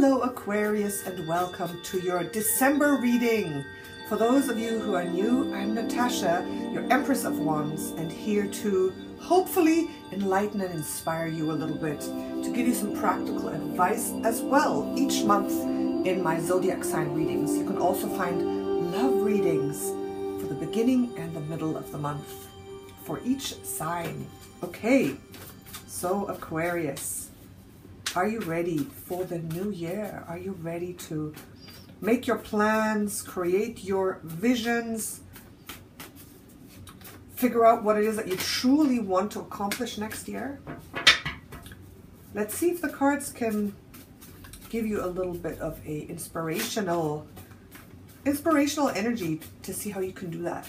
Hello Aquarius, and welcome to your December reading. For those of you who are new, I'm Natasha, your Empress of Wands, and here to hopefully enlighten and inspire you a little bit, to give you some practical advice as well each month in my zodiac sign readings. You can also find love readings for the beginning and the middle of the month for each sign. Okay, so Aquarius, are you ready for the new year? Are you ready to make your plans, create your visions, figure out what it is that you truly want to accomplish next year? Let's see if the cards can give you a little bit of a inspirational energy to see how you can do that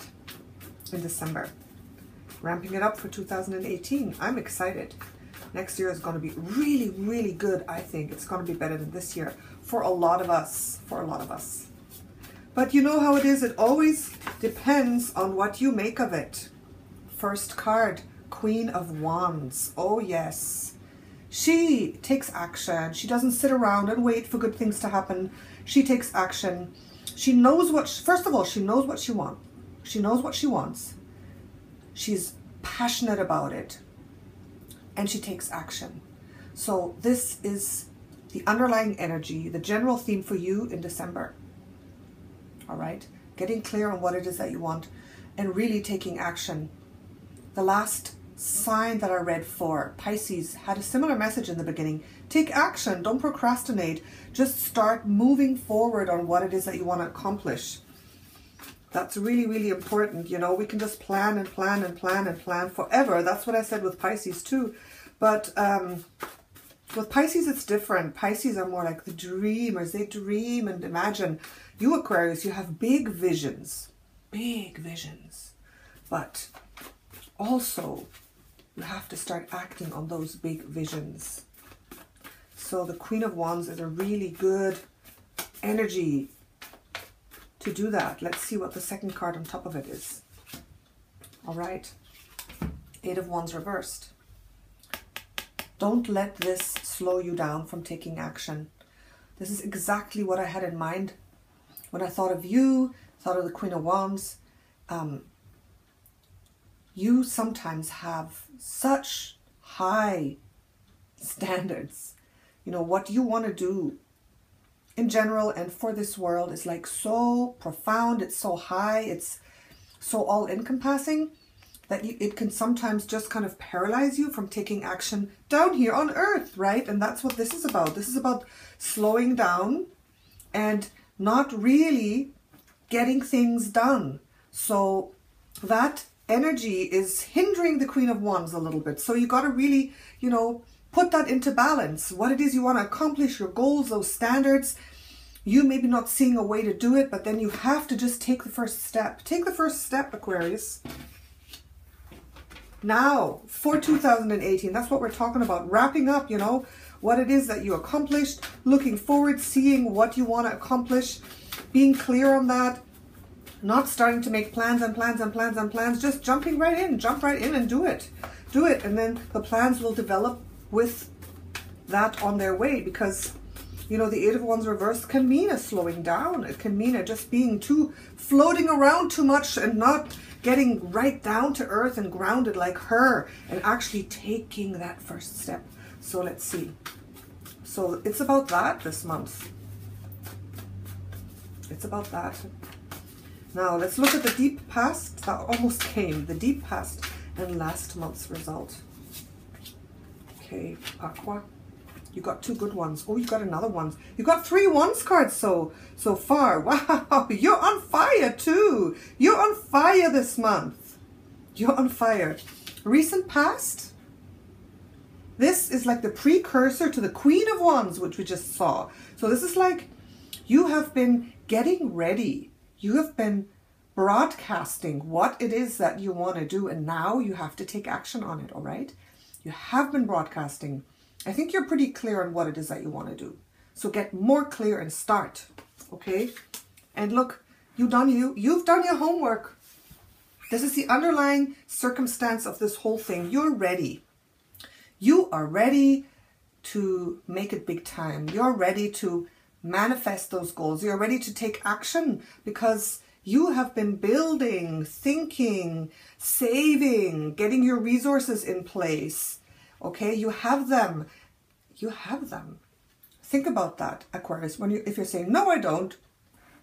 in December. Ramping it up for 2018. I'm excited. Next year is going to be really, really good. I think it's going to be better than this year for a lot of us, But you know how it is. It always depends on what you make of it. First card, Queen of Wands. Oh, yes. She takes action. She doesn't sit around and wait for good things to happen. She takes action. She knows what, first of all, she knows what she wants. She knows what she wants. She's passionate about it. And she takes action. So this is the underlying energy, the general theme for you in December. All right? Getting clear on what it is that you want and really taking action. The last sign that I read for Pisces had a similar message in the beginning. Take action. Don't procrastinate. Just start moving forward on what it is that you want to accomplish. That's really, really important. You know, we can just plan and plan and plan and plan forever. That's what I said with Pisces too. But with Pisces, it's different. Pisces are more like the dreamers. They dream and imagine. You Aquarius, you have big visions. Big visions. But also, you have to start acting on those big visions. So the Queen of Wands is a really good energy to do that. Let's see what the second card on top of it is. All right. Eight of Wands reversed. Don't let this slow you down from taking action. This is exactly what I had in mind when I thought of you, thought of the Queen of Wands. You sometimes have such high standards. You know, what you want to do in general and for this world is like so profound, it's so high, it's so all-encompassing that it can sometimes just kind of paralyze you from taking action down here on earth, right? And that's what this is about. This is about slowing down and not really getting things done. So that energy is hindering the Queen of Wands a little bit. So you got to really, you know, put that into balance. What it is you want to accomplish, your goals, those standards. You maybe not seeing a way to do it, but then you have to just take the first step. Take the first step, Aquarius. Now, for 2018, that's what we're talking about. Wrapping up, you know, what it is that you accomplished, looking forward, seeing what you want to accomplish, being clear on that, not starting to make plans and plans and plans and plans, just jumping right in, jump right in and do it. Do it, and then the plans will develop with that on their way, because, you know, the Eight of Wands reversed can mean a slowing down. It can mean a just being floating around too much and not getting right down to earth and grounded like her and actually taking that first step. So let's see. So it's about that this month. It's about that. Now let's look at the deep past. That almost came. The deep past and last month's result. Okay, Aqua. You got two good ones. Oh, you got another one. You got 3 Wands cards so far. Wow, you're on fire too. You're on fire this month. You're on fire. Recent past. This is like the precursor to the Queen of Wands, which we just saw. So this is like you have been getting ready. You have been broadcasting what it is that you want to do, and now you have to take action on it, all right? You have been broadcasting. I think you're pretty clear on what it is that you want to do. So get more clear and start, okay? And look, you've done your homework. This is the underlying circumstance of this whole thing. You're ready. You are ready to make it big time. You're ready to manifest those goals. You're ready to take action because you have been building, thinking, saving, getting your resources in place. Okay, you have them. You have them. Think about that, Aquarius. If you're saying, no, I don't,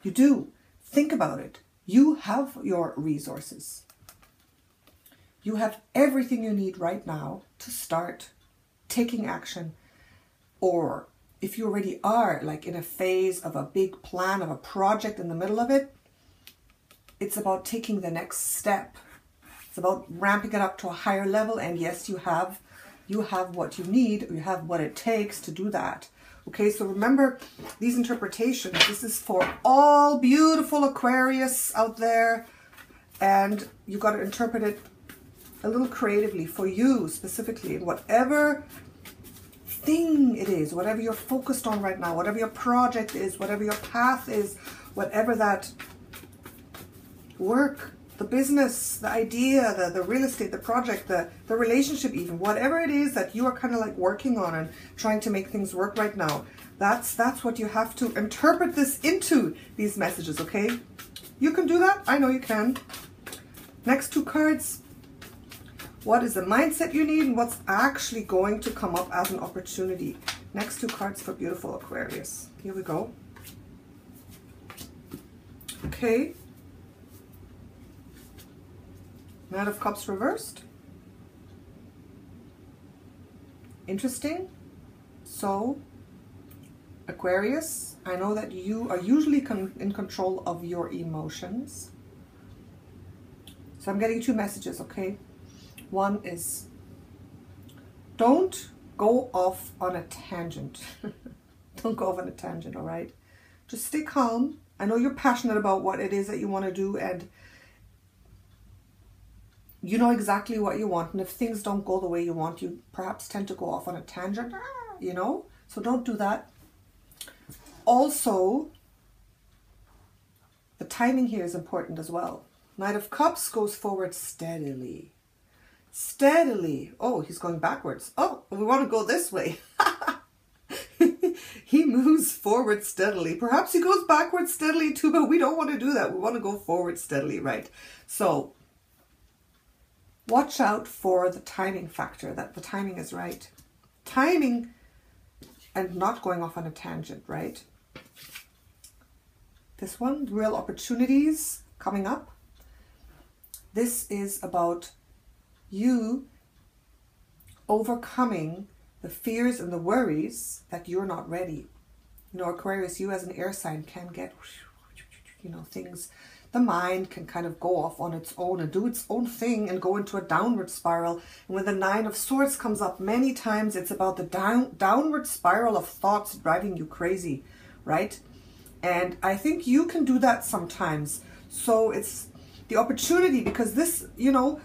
you do. Think about it. You have your resources. You have everything you need right now to start taking action. Or if you already are like in a phase of a big plan, of a project in the middle of it, it's about taking the next step. It's about ramping it up to a higher level. And yes, you have what you need. You have what it takes to do that. Okay, so remember these interpretations. This is for all beautiful Aquarius out there. And you got to interpret it a little creatively for you specifically. Whatever thing it is, whatever you're focused on right now, whatever your project is, whatever your path is, whatever that work, the business, the idea, the real estate, the project, the relationship even, whatever it is that you are kind of like working on and trying to make things work right now, that's what you have to interpret this into, these messages, okay? You can do that. I know you can. Next two cards. What is the mindset you need and what's actually going to come up as an opportunity? Next two cards for beautiful Aquarius. Here we go. Okay. Knight of Cups reversed. Interesting. So, Aquarius, I know that you are usually in control of your emotions. So I'm getting two messages, okay? One is, don't go off on a tangent. Don't go off on a tangent, all right? Just stay calm. I know you're passionate about what it is that you want to do, and you know exactly what you want. And if things don't go the way you want, you perhaps tend to go off on a tangent, you know? So don't do that. Also, the timing here is important as well. Knight of Cups goes forward steadily. Steadily. Oh, he's going backwards. Oh, we want to go this way. He moves forward steadily. Perhaps he goes backwards steadily too, but we don't want to do that. We want to go forward steadily, right? So watch out for the timing factor, that the timing is right. Timing and not going off on a tangent, right? This one, real opportunities coming up. This is about you overcoming the fears and the worries that you're not ready. You know, Aquarius, you as an air sign can get, you know, things, the mind can kind of go off on its own and do its own thing and go into a downward spiral. And when the Nine of Swords comes up many times, it's about the downward spiral of thoughts driving you crazy, right? And I think you can do that sometimes. So it's the opportunity, because this, you know,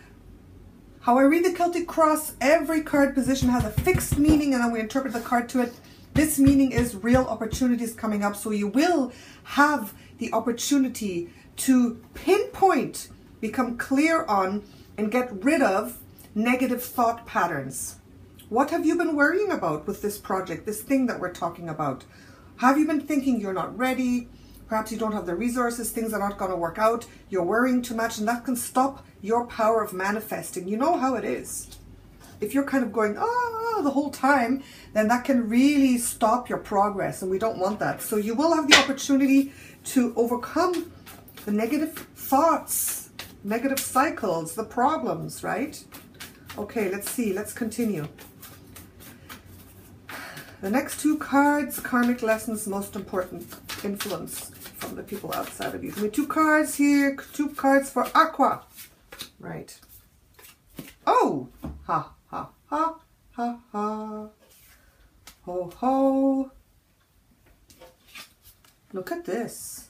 how I read the Celtic cross, every card position has a fixed meaning and then we interpret the card to it. This meaning is real opportunities coming up. So you will have the opportunity to pinpoint, become clear on, and get rid of negative thought patterns. What have you been worrying about with this project, this thing that we're talking about? Have you been thinking you're not ready? Perhaps you don't have the resources, things are not going to work out, you're worrying too much, and that can stop your power of manifesting. You know how it is. If you're kind of going, the whole time, then that can really stop your progress, and we don't want that. So you will have the opportunity to overcome the negative thoughts, negative cycles, the problems, right? Okay, let's see. Let's continue. The next two cards, karmic lessons, most important influence from the people outside of you. Give me two cards here, two cards for Aqua. Right. Oh, ha, ha, ha, ha, ha. Ho, ho. Look at this.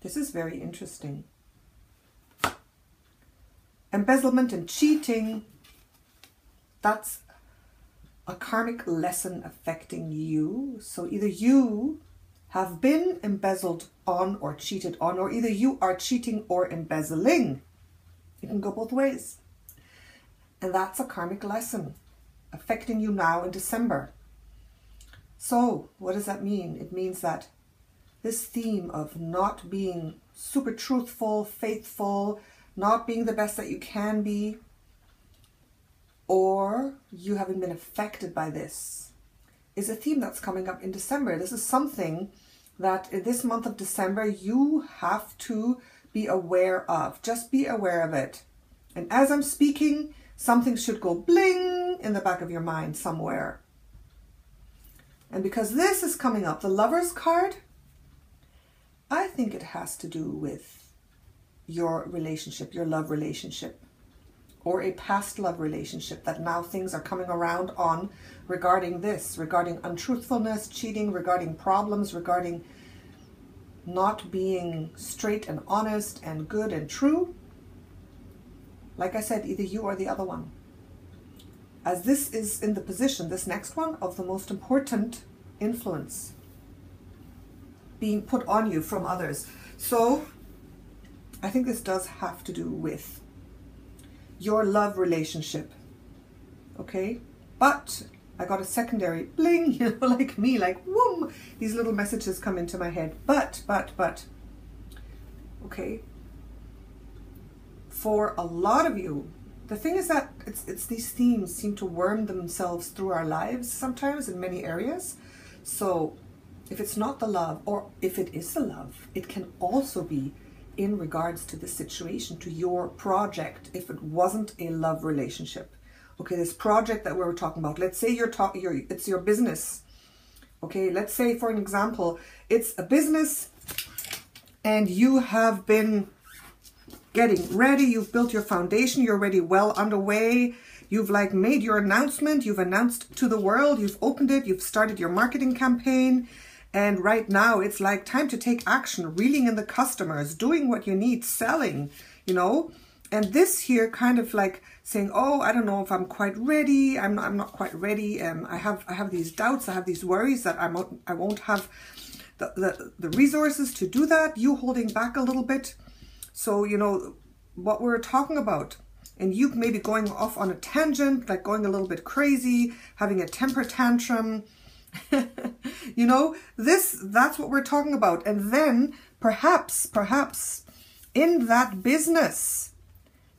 This is very interesting. Embezzlement and cheating. That's a karmic lesson affecting you. So either you have been embezzled on or cheated on, or either you are cheating or embezzling. It can go both ways. And that's a karmic lesson. affecting you now in December. So what does that mean? It means that this theme of not being super truthful, faithful, not being the best that you can be, or you haven't been affected by this, is a theme that's coming up in December. This is something that in this month of December you have to be aware of. Just be aware of it. And as I'm speaking, something should go bling in the back of your mind somewhere. And because this is coming up, the Lover's card, I think it has to do with your relationship, your love relationship, or a past love relationship that now things are coming around on regarding this, regarding untruthfulness, cheating, regarding problems, regarding not being straight and honest and good and true. Like I said, either you or the other one. As this is in the position, this next one, of the most important influence being put on you from others. So I think this does have to do with your love relationship. Okay? But I got a secondary bling, you know, like me, like whoom, these little messages come into my head. But, okay, for a lot of you, the thing is that it's these themes seem to worm themselves through our lives sometimes in many areas. So if it's not the love, or if it is the love, it can also be in regards to the situation, to your project, if it wasn't a love relationship. Okay, this project that we were talking about, let's say it's your business. Okay, let's say, for an example, it's a business and you have been getting ready, you've built your foundation, you're already well underway, you've like made your announcement, you've announced to the world, you've opened it, you've started your marketing campaign, and right now it's like time to take action, reeling in the customers, doing what you need, selling, you know. And this here kind of like saying, oh, I don't know if I'm quite ready. I'm not quite ready. I have these doubts. I have these worries that I won't have the resources to do that. You holding back a little bit. So, you know, what we're talking about, and you maybe going off on a tangent, like going a little bit crazy, having a temper tantrum, you know, that's what we're talking about. And then perhaps in that business,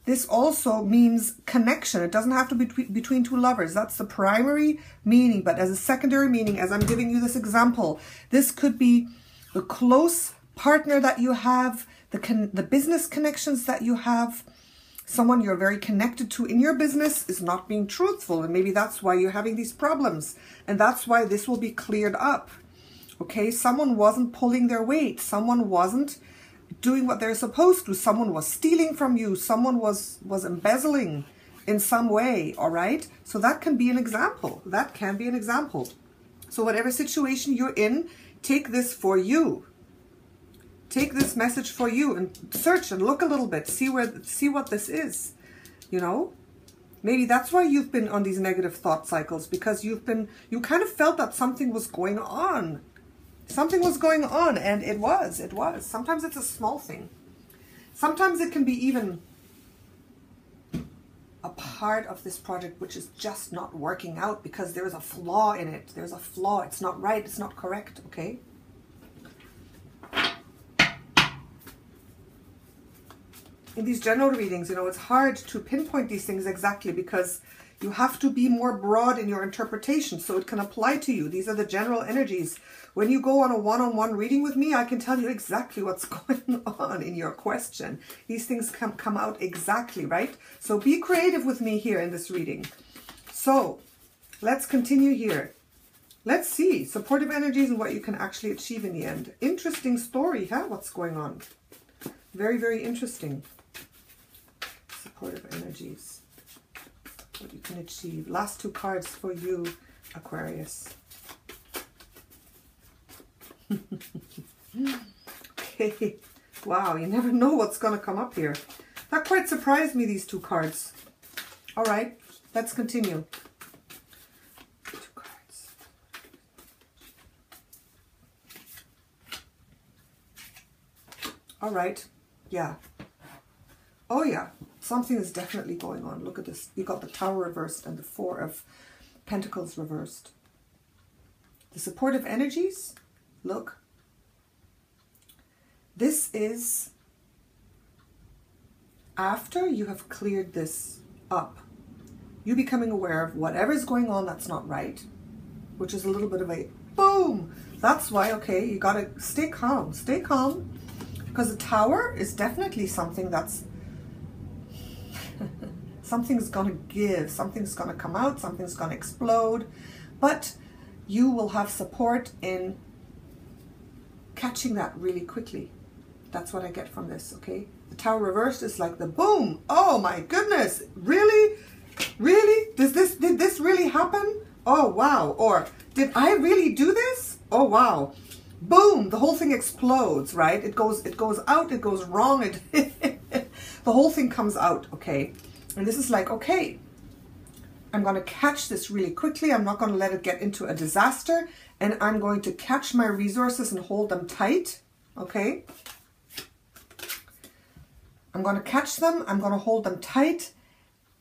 this also means connection. It doesn't have to be between two lovers. That's the primary meaning. But as a secondary meaning, as I'm giving you this example, this could be the close partner that you have, the business connections that you have. Someone you're very connected to in your business is not being truthful. And maybe that's why you're having these problems. And that's why this will be cleared up. Okay, someone wasn't pulling their weight. Someone wasn't doing what they're supposed to. Someone was stealing from you. Someone was embezzling in some way. All right. So that can be an example. That can be an example. So whatever situation you're in, take this for you. Take this message for you and search and look a little bit. See what this is. You know, maybe that's why you've been on these negative thought cycles, because you kind of felt that something was going on. Something was going on, and it was. Sometimes it's a small thing. Sometimes it can be even a part of this project which is just not working out because there is a flaw in it. There's a flaw. It's not right. It's not correct. Okay. In these general readings, you know, it's hard to pinpoint these things exactly because you have to be more broad in your interpretation so it can apply to you. These are the general energies. When you go on a one-on-one reading with me, I can tell you exactly what's going on in your question. These things come out exactly, right? So be creative with me here in this reading. So let's continue here. Let's see supportive energies and what you can actually achieve in the end. Interesting story, huh? What's going on? Very, very interesting. Supportive energies. What you can achieve. Last two cards for you, Aquarius. Okay. Wow, you never know what's going to come up here. That quite surprised me, these two cards. All right, let's continue. Two cards. All right. Yeah. Oh, yeah. Something is definitely going on. Look at this. You got the Tower reversed and the Four of Pentacles reversed. The supportive energies, look. This is after you have cleared this up. You becoming aware of whatever's going on that's not right, which is a little bit of a boom. That's why, okay, you got to stay calm. Stay calm, because the Tower is definitely something that's something's going to give, something's going to come out, something's going to explode, but you will have support in catching that really quickly. That's what I get from this, okay? The Tower reversed is like the boom. Oh my goodness, really? Really? Did this really happen? Oh wow. Or did I really do this? Oh wow. Boom, the whole thing explodes, right? It goes out, it goes wrong, the whole thing comes out, okay? And this is like, okay, I'm going to catch this really quickly. I'm not going to let it get into a disaster, and I'm going to catch my resources and hold them tight, okay? I'm going to catch them, I'm going to hold them tight,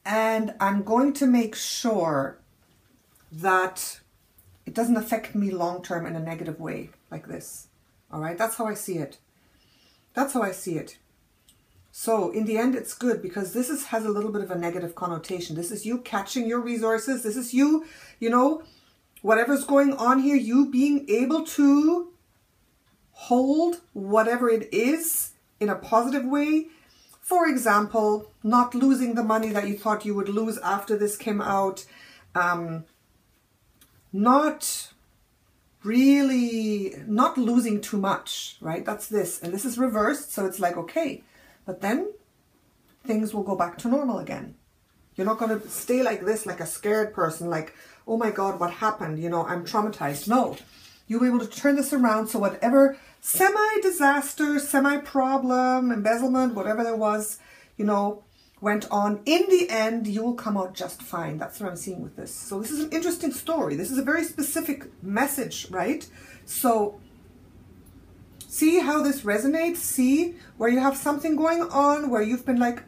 and I'm going to make sure that it doesn't affect me long-term in a negative way like this. All right, that's how I see it. That's how I see it. So in the end, it's good, because this has a little bit of a negative connotation. This is you catching your resources. This is you, you know, whatever's going on here, you being able to hold whatever it is in a positive way. For example, not losing the money that you thought you would lose after this came out. Not losing too much, right? That's this. And this is reversed. So it's like, okay, but then things will go back to normal again. You're not going to stay like this, like a scared person, like, oh my God, what happened? You know, I'm traumatized. No, you'll be able to turn this around. So whatever semi-disaster, semi-problem, embezzlement, whatever there was, you know, went on, in the end, you will come out just fine. That's what I'm seeing with this. So this is an interesting story. This is a very specific message, right? So see how this resonates. See where you have something going on, where you've been like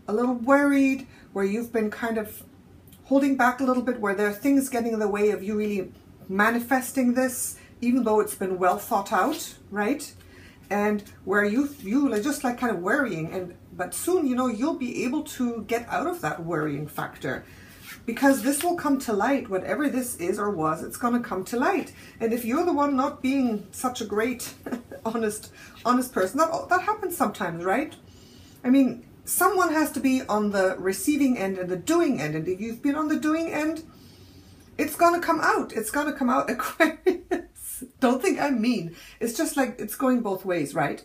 a little worried, where you've been kind of holding back a little bit, where there are things getting in the way of you really manifesting this, even though it's been well thought out, right? And where you are just like kind of worrying, but soon, you know, you'll be able to get out of that worrying factor, because this will come to light. Whatever this is or was, it's going to come to light. And if you're the one not being such a great, honest person, that happens sometimes, right? I mean, someone has to be on the receiving end and the doing end. And if you've been on the doing end, it's going to come out. It's going to come out, Aquarius. Don't think I'm mean. It's just like it's going both ways, right?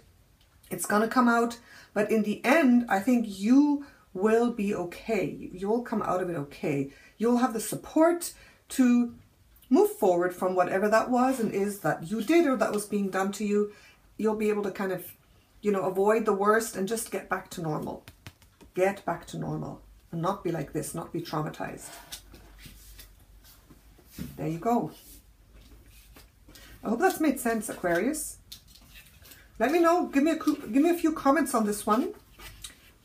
It's going to come out. But in the end, I think you will be okay. You'll come out of it okay. You'll have the support to move forward from whatever that was and is that you did or that was being done to you. You'll be able to kind of, you know, avoid the worst and just get back to normal. Get back to normal and not be like this, not be traumatized. There you go. I hope that's made sense, Aquarius. Let me know. Give me a few comments on this one.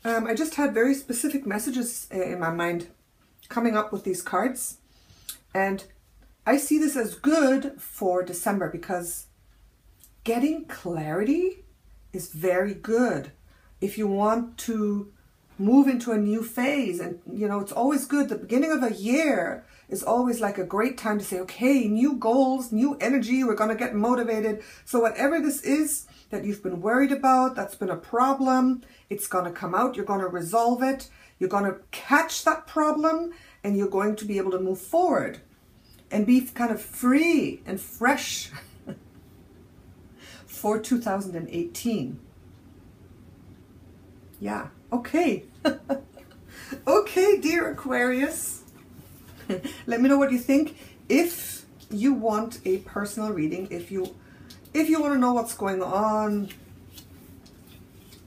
I just had very specific messages in my mind coming up with these cards. And I see this as good for December, because getting clarity is very good. If you want to move into a new phase, and you know, it's always good. The beginning of a year is always like a great time to say, okay, new goals, new energy, we're going to get motivated. So whatever this is that you've been worried about, that's been a problem, it's going to come out. You're going to resolve it. You're going to catch that problem, and you're going to be able to move forward and be kind of free and fresh for 2018. Yeah. Okay. Okay, dear Aquarius. Let me know what you think. If you want a personal reading, if you want to know what's going on,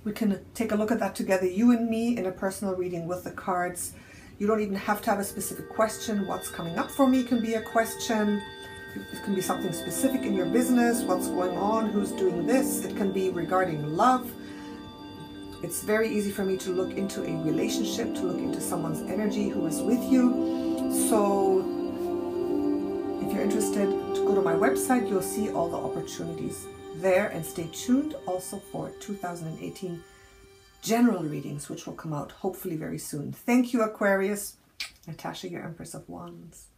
we can take a look at that together, you and me, in a personal reading with the cards. You don't even have to have a specific question. What's coming up for me can be a question. It can be something specific in your business. What's going on? Who's doing this? It can be regarding love. It's very easy for me to look into a relationship, to look into someone's energy who is with you. So interested to go to my website, you'll see all the opportunities there, and stay tuned also for 2018 general readings, which will come out hopefully very soon. Thank you, Aquarius. Natasha, your Empress of Wands.